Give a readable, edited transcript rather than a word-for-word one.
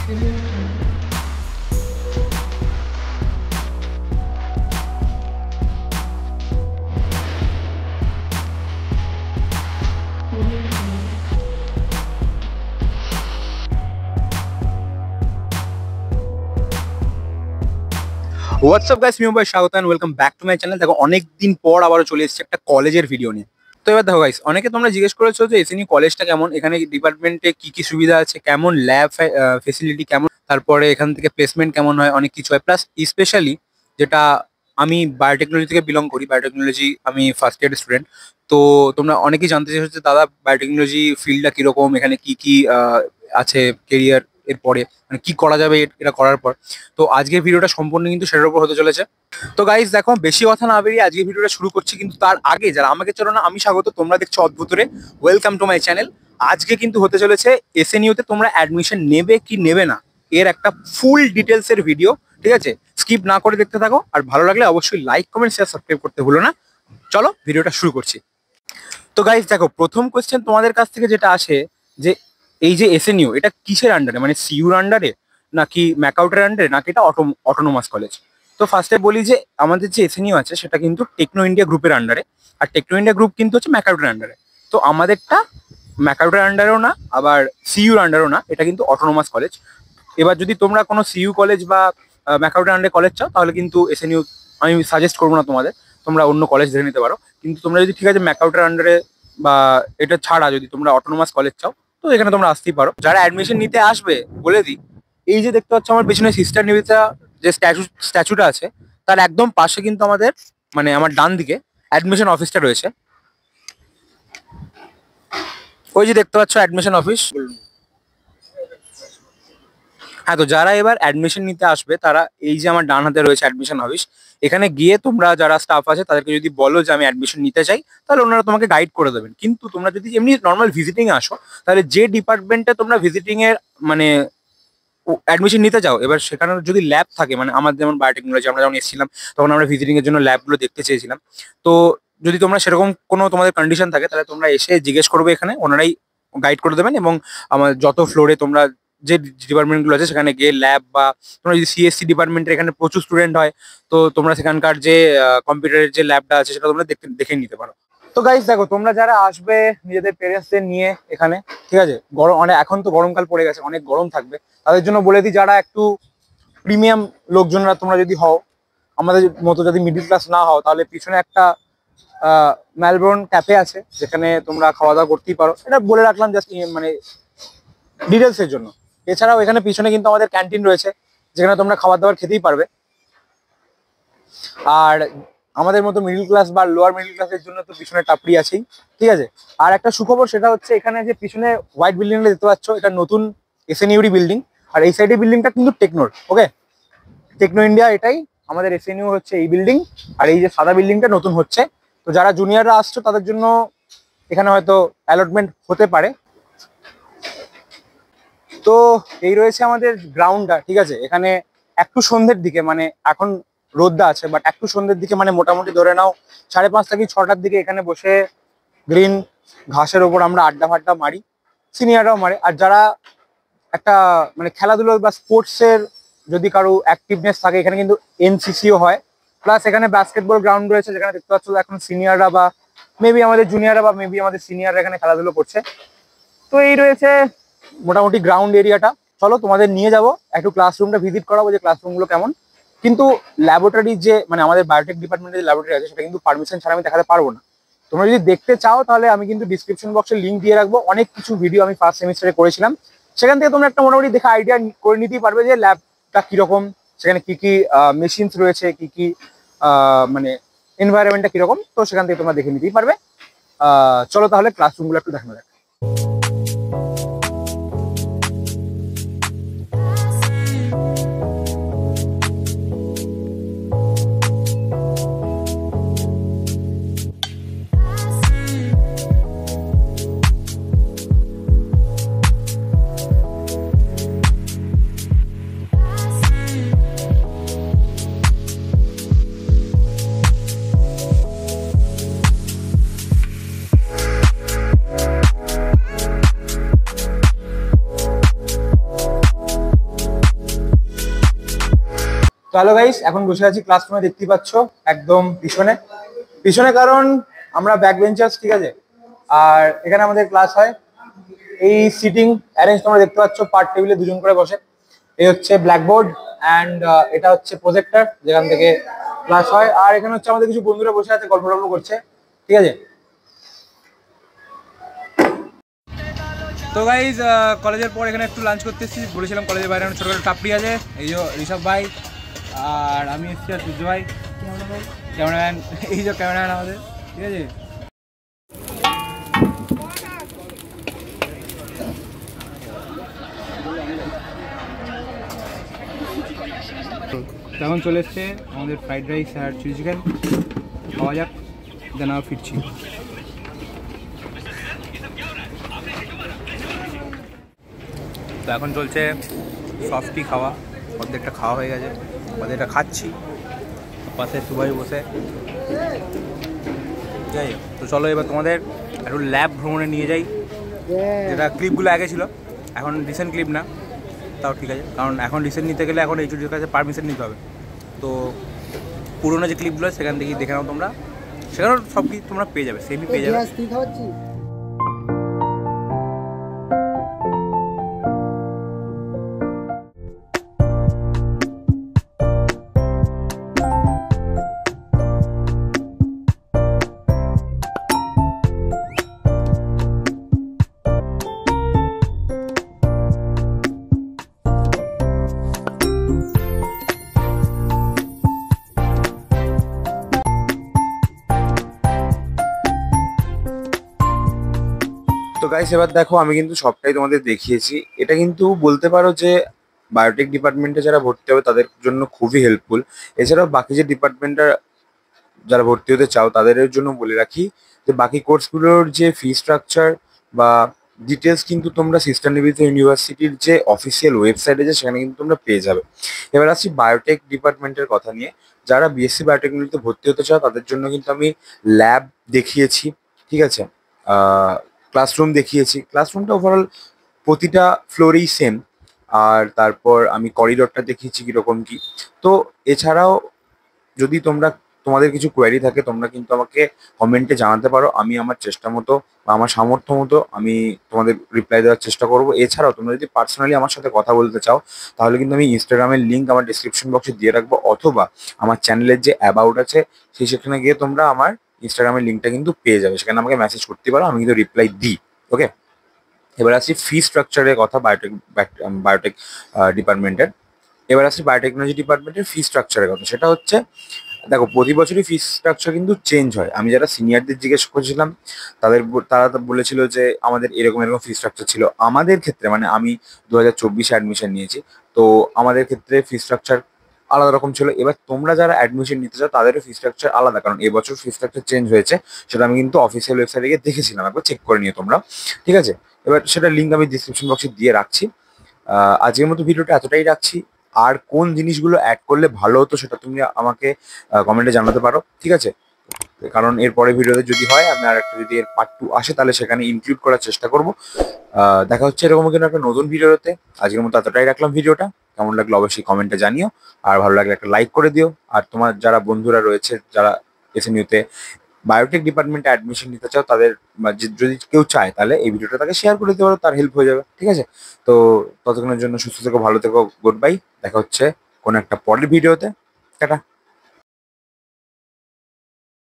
WhatsApp guys, মিউ ভাই স্বাগত and welcome back to my channel. দেখো অনেকদিন পর আবারও চলে এসেছে একটা কলেজের ভিডিও নিয়ে। তো এবার দেখো গাইস, অনেকে তোমরা জিজ্ঞেস করেছো যে এসএনইউ কলেজটা কেমন, এখানে ডিপার্টমেন্টে কি কি সুবিধা আছে, কেমন ল্যাব ফেসিলিটি কেমন, তারপরে এখান থেকে প্লেসমেন্ট কেমন হয়, অনেক কিছু হয়। প্লাস স্পেশালি যেটা, আমি বায়োটেকনোলজি থেকে বিলং করি, বায়োটেকনোলজি আমি ফার্স্ট ইয়ার স্টুডেন্ট। তো তোমরা অনেকেই জানতে চাইছো যে দাদা বায়োটেকনোলজি ফিল্ডটা কিরকম, এখানে কি কি আছে কেরিয়ার এর পরে, মানে কি করা যাবে এটা করার পর। তো আজকের ভিডিওটা সম্পূর্ণ কিন্তু সেটার উপর হতে চলেছে। তো গাইজ দেখো, বেশি কথা না বেরিয়ে আজকে ভিডিওটা শুরু করছি, কিন্তু তার আগে যারা আমাকে চেনো না, আমি স্বাগত, তোমরা দেখছো অদ্ভুতরে, ওয়েলকাম টু মাই চ্যানেল। আজকে কিন্তু হতে চলেছে এসএনইউতে তোমরা অ্যাডমিশন নেবে কি নেবে না এর একটা ফুল ডিটেলস এর ভিডিও, ঠিক আছে? স্কিপ না করে দেখতে থাকো, আর ভালো লাগলে অবশ্যই লাইক কমেন্ট শেয়ার সাবস্ক্রাইব করতে ভুলো না। চলো ভিডিওটা শুরু করছি। তো গাইজ দেখো, প্রথম কোয়েশ্চেন তোমাদের কাছ থেকে যেটা আসে যে এই যে এসএনইউ এটা কিসের আন্ডারে, মানে সিইউর আন্ডারে নাকি ম্যাকআউটের আন্ডারে নাকি এটা অটোনোমাস কলেজ। তো ফার্স্টে বলি যে আমাদের যে এসএনইউ আছে সেটা কিন্তু টেকনো ইন্ডিয়া গ্রুপের আন্ডারে, আর টেকনো ইন্ডিয়া গ্রুপ কিন্তু হচ্ছে ম্যাকআউটের আন্ডারে। তো আমাদেরটা ম্যাকআউটের আন্ডারেও না, আবার সিইউর আন্ডারেও না, এটা কিন্তু অটোনোমাস কলেজ। এবার যদি তোমরা কোনো সিইউ কলেজ বা ম্যাকআউটের আন্ডারে কলেজ চাও, তাহলে কিন্তু এসএনইউ আমি সাজেস্ট করবো না তোমাদের, তোমরা অন্য কলেজ দেখে নিতে পারো। কিন্তু তোমরা যদি ঠিক আছে ম্যাকআউটের আন্ডারে বা এটা ছাড়া যদি তোমরা অটোনোমাস কলেজ চাও, তো এখানে তোমরা আসতেই পারো। যারা অ্যাডমিশন নিতে আসবে বলে দিই, এই যে দেখতে পাচ্ছ আমার পেছনে সিস্টার নিবেদিতা যে স্ট্যাচুটা আছে, তার একদম পাশে কিন্তু আমাদের, মানে আমার ডান দিকে অ্যাডমিশন অফিসটা রয়েছে। ওই যে দেখতে পাচ্ছ অ্যাডমিশন অফিস। হ্যাঁ, তো যারা এবার অ্যাডমিশন নিতে আসবে তারা এই যে আমার ডান হাতে রয়েছে অ্যাডমিশন অফিস, এখানে গিয়ে তোমরা যারা স্টাফ আছে তাদেরকে যদি বলো যে আমি অ্যাডমিশন নিতে চাই, তাহলে ওনারা তোমাকে গাইড করে দেবেন। কিন্তু তোমরা যদি এমনি নর্মাল ভিজিটিং আসো, তাহলে যে ডিপার্টমেন্টে তোমরা ভিজিটিং এর মানে অ্যাডমিশন নিতে চাও, এবার সেখানে যদি ল্যাব থাকে, মানে আমাদের যেমন বায়োটেকনোলজি, আমরা যখন এসেছিলাম তখন আমরা ভিজিটিং এর জন্য ল্যাবগুলো দেখতে চেয়েছিলাম। তো যদি তোমরা সেরকম কোনো তোমাদের কন্ডিশন থাকে, তাহলে তোমরা এসে জিজ্ঞেস করবে, এখানে ওনারাই গাইড করে দেবেন। এবং আমার যত ফ্লোরে তোমরা যে ডিপার্টমেন্টগুলো আছে সেখানে গিয়ে ল্যাব, বা তোমরা যদি সিএসসি ডিপার্টমেন্টের এখানে প্রচুর স্টুডেন্ট হয়, তো তোমরা সেখানকার যে কম্পিউটারের যে ল্যাবটা আছে সেটা তোমরা দেখে নিতে পারো। তো গাইস দেখো, তোমরা যারা আসবে নিজেদের পেরেন্টসদের নিয়ে এখানে, ঠিক আছে, গরম অনেক, এখন তো গরমকাল পড়ে গেছে, অনেক গরম থাকবে, তাদের জন্য বলে দিই যারা একটু প্রিমিয়াম লোকজনরা তোমরা যদি হও, আমাদের মতো যদি মিডিল ক্লাস না হও, তাহলে পিছনে একটা মেলবোর্ন ক্যাফে আছে যেখানে তোমরা খাওয়া দাওয়া করতেই পারো। এটা বলে রাখলাম জাস্ট মানে ডিটেলসের জন্য। এছাড়াও এখানে পিছনে কিন্তু আমাদের ক্যান্টিন রয়েছে, যেখানে তোমরা খাবার দাবার খেতেই পারবে। আর আমাদের মতো মিডিল ক্লাস বা লোয়ার মিডিল ক্লাসের জন্য তো পিছনে টাপড়ি আছেই, ঠিক আছে। আর একটা সুখবর, সেটা হচ্ছে এখানে যে পিছনে হোয়াইট বিল্ডিংটা দেখতে পাচ্ছ, এটা নতুন এসএনইউরি বিল্ডিং। আর এই সাইডের বিল্ডিংটা কিন্তু টেকনোর, ওকে, টেকনো ইন্ডিয়া এটাই, আমাদের এসএনইউ হচ্ছে এই বিল্ডিং। আর এই যে সাদা বিল্ডিংটা নতুন হচ্ছে। তো যারা জুনিয়ররা আসছো তাদের জন্য এখানে হয়তো অ্যালটমেন্ট হতে পারে। তো এই রয়েছে আমাদের গ্রাউন্ডটা, ঠিক আছে। এখানে একটু সন্ধ্যের দিকে, মানে এখন রোদটা আছে, বাট একটু সন্ধ্যের দিকে, মানে মোটামুটি ধরে নাও 5:30 থেকে 6টার দিকে এখানে বসে গ্রিন ঘাসের ওপর আমরা আড্ডা ফাড্ডা মারি, সিনিয়ররাও মারে। আর যারা একটা মানে খেলাধুলো বা স্পোর্টসের যদি কারো অ্যাক্টিভনেস থাকে, এখানে কিন্তু এনসিসিও হয়। প্লাস এখানে বাস্কেটবল গ্রাউন্ড রয়েছে, যেখানে দেখতে পাচ্ছ এখন সিনিয়ররা বা মেবি আমাদের জুনিয়ররা বা মেবি আমাদের সিনিয়ররা এখানে খেলাধুলো করছে। তো এই রয়েছে মোটামুটি গ্রাউন্ড এরিয়াটা। চলো তোমাদের নিয়ে যাবো, একটু ক্লাসরুমটা ভিজিট করাবো যে ক্লাসরুমগুলো কেমন। কিন্তু ল্যাবরেটরি যে, মানে আমাদের বায়োটেক ডিপার্টমেন্টের যে ল্যাবরেটরি আছে, সেটা কিন্তু পারমিশন ছাড়া আমি দেখাতে পারবো না। তোমরা যদি দেখতে চাও, তাহলে আমি কিন্তু ডিসক্রিপশন বক্সে লিঙ্ক দিয়ে রাখবো। অনেক কিছু ভিডিও আমি ফার্স্ট সেমিস্টারে করেছিলাম, সেখান থেকে তোমরা একটা মোটামুটি দেখে আইডিয়া করে নিতেই পারবে যে ল্যাবটা কিরকম, সেখানে কি কি মেশিনস রয়েছে, কি কি মানে এনভায়রনমেন্টটা কিরকম, তো সেখান থেকে তোমরা দেখে নিতেই পারবে। চলো তাহলে ক্লাসরুমগুলো একটু দেখানো যাক। তো হ্যালো গাইস, এখন বসে আছি ক্লাসরুমে, দেখতেই পাচ্ছ একদম পিছনে পিছনে, কারণ আমরা ব্যাক বেঞ্চার্স, ঠিক আছে। আর এখানে আমাদের ক্লাস হয়। এই সিটিং অ্যারেঞ্জ তোমরা দেখতে পাচ্ছ, পার টেবিলে দুজন করে বসে। এই হচ্ছে ব্ল্যাকবোর্ড অ্যান্ড এটা হচ্ছে প্রজেক্টর, যেখান থেকে ক্লাস হয়। আর এখানে হচ্ছে আমাদের কিছু বন্ধুরা বসে আছে, গল্প টল্প করছে, ঠিক আছে। তো গাইজ, কলেজের পর এখানে একটু লাঞ্চ করতে এসেছি। বলেছিলাম কলেজের বাইরে ছোটো ছোটো টাপড়ি আছে। এই যে ঋষভ ভাই, আর আমি এসেছি, আর সূর্য ভাই ক্যামেরাম্যান। এই যে ক্যামেরাম্যান আমাদের, ঠিক আছে। এখন চলে এসছে আমাদের ফ্রাইড রাইস আর চিলি চিকেন, খাওয়া যাক, দেন আবার ফিরছি। তো এখন চলছে সফটি খাওয়া, অর্ধেকটা খাওয়া হয়ে গেছে, অর্ধেকটা খাচ্ছি, পাশে সুভাই বসে, ঠিক আছে। তো চলো এবার তোমাদের একটু ল্যাব ভ্রমণে নিয়ে যাই, যেটা ক্লিপগুলো আগে ছিল, এখন রিসেন্ট ক্লিপ না, তাও ঠিক আছে, কারণ এখন রিসেন্ট নিতে গেলে এখন এইচওডির কাছে পারমিশন নিতে হবে। তো পুরোনো যে ক্লিপগুলো সেখান থেকেই দেখে নাও তোমরা, সেখানেও সব কিছু তোমরা পেয়ে যাবে, সেমই পেয়ে যাবে। তো গাইস, এবার দেখো, আমি কিন্তু সবটাই তোমাদের দেখিয়েছি। এটা কিন্তু বলতে পারো যে বায়োটেক ডিপার্টমেন্টে যারা ভর্তি হবে তাদের জন্য খুবই হেল্পফুল। এছাড়াও বাকি যে ডিপার্টমেন্টে যারা ভর্তি হতে চাও তাদের জন্য বলে রাখি যে বাকি কোর্সগুলোর যে ফি স্ট্রাকচার বা ডিটেলস কিন্তু তোমরা সিস্টার নিবেদিত ইউনিভার্সিটির যে অফিসিয়াল ওয়েবসাইট আছে সেখানে কিন্তু তোমরা পেয়ে যাবে। এবার আসছি বায়োটেক ডিপার্টমেন্টের কথা নিয়ে। যারা বিএসসি বায়োটেকনোলজিতে ভর্তি হতে চাও তাদের জন্য কিন্তু আমি ল্যাব দেখিয়েছি, ঠিক আছে। ক্লাসরুম দেখিয়েছি, ক্লাসরুমটা ওভারঅল প্রতিটা ফ্লোরেই সেম। আর তারপর আমি করিডোরটা দেখিয়েছি কিরকম কি। তো এছাড়াও যদি তোমাদের কিছু কোয়ারি থাকে তোমরা কিন্তু আমাকে কমেন্টে জানাতে পারো। আমি আমার চেষ্টা মতো বা আমার সামর্থ্য মতো আমি তোমাদের রিপ্লাই দেওয়ার চেষ্টা করব। এছাড়াও তোমরা যদি পার্সোনালি আমার সাথে কথা বলতে চাও তাহলে কিন্তু আমি ইনস্টাগ্রামের লিঙ্ক আমার ডিসক্রিপশন বক্সে দিয়ে রাখবো, অথবা আমার চ্যানেলের যে অ্যাবাউট আছে সেখানে গিয়ে তোমরা আমার ইনস্টাগ্রামের লিঙ্কটা কিন্তু পেয়ে যাবে, সেখানে আমাকে মেসেজ করতে পারো, আমি কিন্তু রিপ্লাই দিই। ওকে, এবার আসছি ফি স্ট্রাকচারের কথা বায়োটেক ডিপার্টমেন্টের। এবার আসছি বায়োটেকনোলজি ডিপার্টমেন্টের ফি স্ট্রাকচারের কথা। সেটা হচ্ছে, দেখো, প্রতি বছরই ফি স্ট্রাকচার কিন্তু চেঞ্জ হয়। আমি যারা সিনিয়রদের জিজ্ঞেস করেছিলাম তারা তো বলেছিল যে আমাদের এরকম এরকম ফি স্ট্রাকচার ছিল। আমাদের ক্ষেত্রে, মানে আমি 2024-এ অ্যাডমিশন নিয়েছি, তো আমাদের ক্ষেত্রে ফি স্ট্রাকচার আলাদা রকম ছিল। এবার তোমরা যারা অ্যাডমিশন নিতে চাও তাদেরও ফি স্ট্রাকচার আলাদা, কারণ এবছর ফি স্ট্রাকচার চেঞ্জ হয়েছে। সেটা আমি কিন্তু অফিসিয়াল ওয়েবসাইটে গিয়ে দেখেছিলাম, একবার চেক করে নিও তোমরা, ঠিক আছে। এবার সেটা লিঙ্ক আমি ডিসক্রিপশন বক্সে দিয়ে রাখছি। আজকের মতো ভিডিওটা এতটাই রাখছি। আর কোন জিনিসগুলো অ্যাড করলে ভালো হতো সেটা তুমি আমাকে কমেন্টে জানাতে পারো, ঠিক আছে। কারণ এর পরে ভিডিওতে যদি হয়, আমি আর একটা যদি এর পার্ট 2 আসে তাহলে সেখানে ইনক্লুড করার চেষ্টা করব। দেখা হচ্ছে এরকম কিন্তু একটা নতুন ভিডিওতে। আজকের মতো এতটাই রাখলাম ভিডিওটা। কেমন লাগলো অবশ্যই কমেন্টে জানিও, আর ভালো লাগলে একটা লাইক করে দিও। আর তোমার যারা বন্ধুরা রয়েছে যারা এসএনইউতে বায়োটেক ডিপার্টমেন্টে অ্যাডমিশন নিতে চাও তাদের, যদি কেউ চায় তাহলে এই ভিডিওটা তাকে শেয়ার করে দিতে পারো, তার হেল্প হয়ে যাবে, ঠিক আছে। তো ততক্ষণের জন্য সুস্থ থেকো, ভালো থেকো, গুড বাই। দেখা হচ্ছে কোনো একটা পরের ভিডিওতে। টাটা।